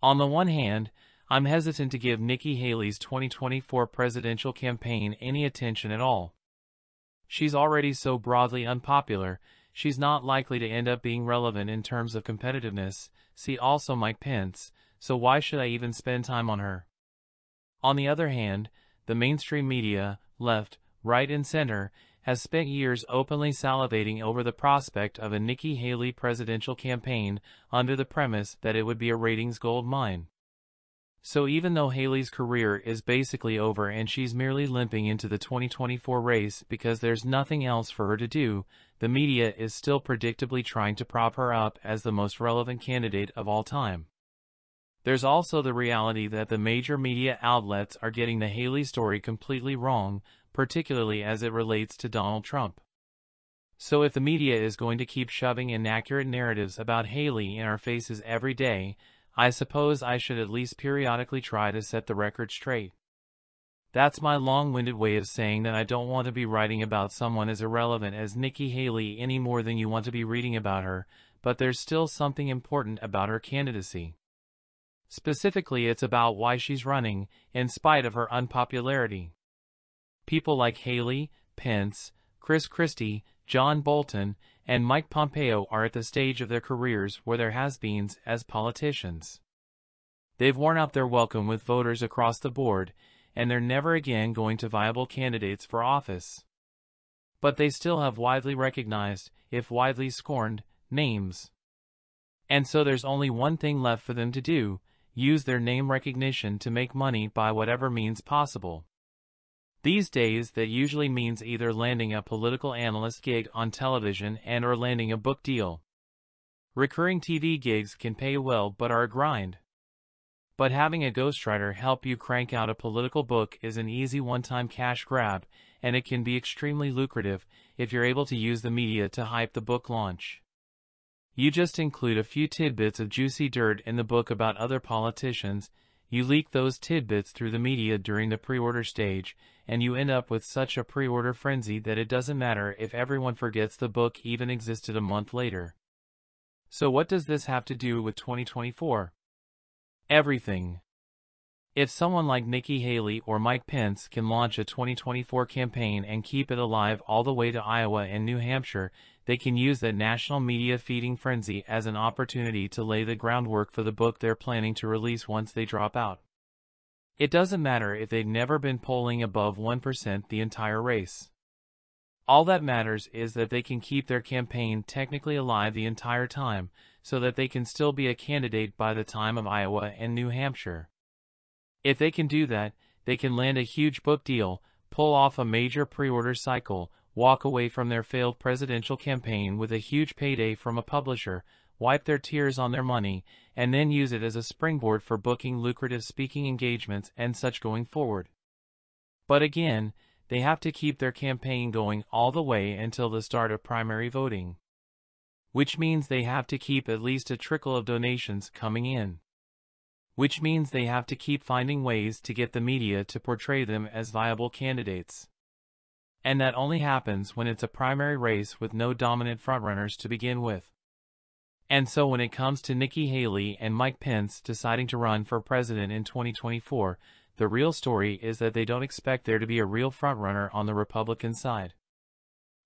On the one hand, I'm hesitant to give Nikki Haley's 2024 presidential campaign any attention at all. She's already so broadly unpopular, she's not likely to end up being relevant in terms of competitiveness. See also Mike Pence, so why should I even spend time on her? On the other hand, the mainstream media, left, right and center, has spent years openly salivating over the prospect of a Nikki Haley presidential campaign under the premise that it would be a ratings gold mine. So even though Haley's career is basically over and she's merely limping into the 2024 race because there's nothing else for her to do, the media is still predictably trying to prop her up as the most relevant candidate of all time. There's also the reality that the major media outlets are getting the Haley story completely wrong, particularly as it relates to Donald Trump. So if the media is going to keep shoving inaccurate narratives about Haley in our faces every day, I suppose I should at least periodically try to set the record straight. That's my long-winded way of saying that I don't want to be writing about someone as irrelevant as Nikki Haley any more than you want to be reading about her, but there's still something important about her candidacy. Specifically, it's about why she's running, in spite of her unpopularity. People like Haley, Pence, Chris Christie, John Bolton, and Mike Pompeo are at the stage of their careers where they're has-beens as politicians. They've worn out their welcome with voters across the board, and they're never again going to viable candidates for office. But they still have widely recognized, if widely scorned, names. And so there's only one thing left for them to do: use their name recognition to make money by whatever means possible. These days, that usually means either landing a political analyst gig on television and/or landing a book deal. Recurring TV gigs can pay well but are a grind. But having a ghostwriter help you crank out a political book is an easy one-time cash grab, and it can be extremely lucrative if you're able to use the media to hype the book launch. You just include a few tidbits of juicy dirt in the book about other politicians, you leak those tidbits through the media during the pre-order stage, and you end up with such a pre-order frenzy that it doesn't matter if everyone forgets the book even existed a month later. So what does this have to do with 2024? Everything. If someone like Nikki Haley or Mike Pence can launch a 2024 campaign and keep it alive all the way to Iowa and New Hampshire, they can use that national media feeding frenzy as an opportunity to lay the groundwork for the book they're planning to release once they drop out. It doesn't matter if they've never been polling above 1% the entire race. All that matters is that they can keep their campaign technically alive the entire time, so that they can still be a candidate by the time of Iowa and New Hampshire. If they can do that, they can land a huge book deal, pull off a major pre-order cycle, walk away from their failed presidential campaign with a huge payday from a publisher, wipe their tears on their money, and then use it as a springboard for booking lucrative speaking engagements and such going forward. But again, they have to keep their campaign going all the way until the start of primary voting. Which means they have to keep at least a trickle of donations coming in. Which means they have to keep finding ways to get the media to portray them as viable candidates. And that only happens when it's a primary race with no dominant frontrunners to begin with. And so when it comes to Nikki Haley and Mike Pence deciding to run for president in 2024, the real story is that they don't expect there to be a real frontrunner on the Republican side.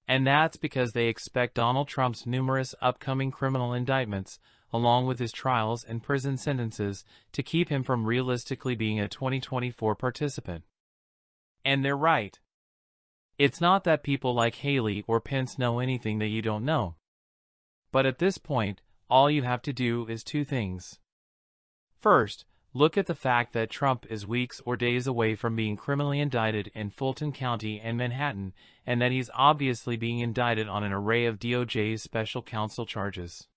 And that's because they expect Donald Trump's numerous upcoming criminal indictments, along with his trials and prison sentences, to keep him from realistically being a 2024 participant. And they're right. It's not that people like Haley or Pence know anything that you don't know. But at this point, all you have to do is two things. First, look at the fact that Trump is weeks or days away from being criminally indicted in Fulton County and Manhattan, and that he's obviously being indicted on an array of DOJ's special counsel charges.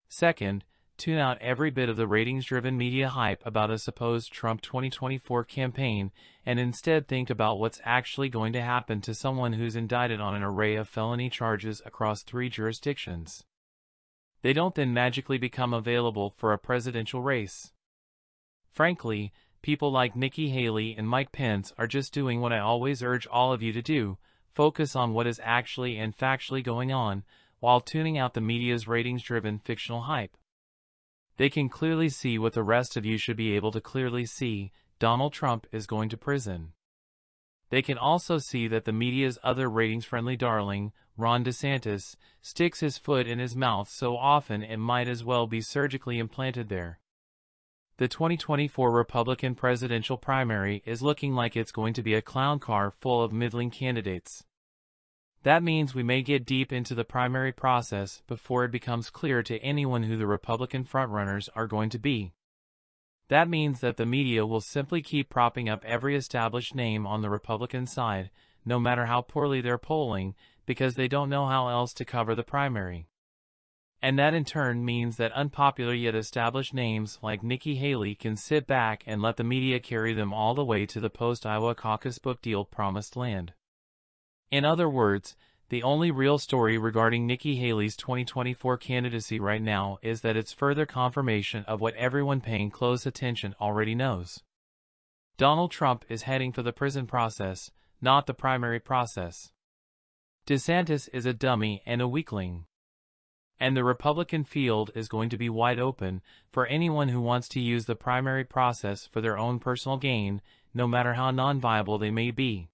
Second, tune out every bit of the ratings-driven media hype about a supposed Trump 2024 campaign, and instead think about what's actually going to happen to someone who's indicted on an array of felony charges across 3 jurisdictions. They don't then magically become available for a presidential race. Frankly, people like Nikki Haley and Mike Pence are just doing what I always urge all of you to do: focus on what is actually and factually going on, while tuning out the media's ratings-driven fictional hype. They can clearly see what the rest of you should be able to clearly see: Donald Trump is going to prison. They can also see that the media's other ratings-friendly darling, Ron DeSantis, sticks his foot in his mouth so often it might as well be surgically implanted there. The 2024 Republican presidential primary is looking like it's going to be a clown car full of middling candidates. That means we may get deep into the primary process before it becomes clear to anyone who the Republican frontrunners are going to be. That means that the media will simply keep propping up every established name on the Republican side, no matter how poorly they're polling, because they don't know how else to cover the primary. And that in turn means that unpopular yet established names like Nikki Haley can sit back and let the media carry them all the way to the post-Iowa caucus book deal promised land. In other words, the only real story regarding Nikki Haley's 2024 candidacy right now is that it's further confirmation of what everyone paying close attention already knows. Donald Trump is heading for the prison process, not the primary process. DeSantis is a dummy and a weakling. And the Republican field is going to be wide open for anyone who wants to use the primary process for their own personal gain, no matter how non-viable they may be.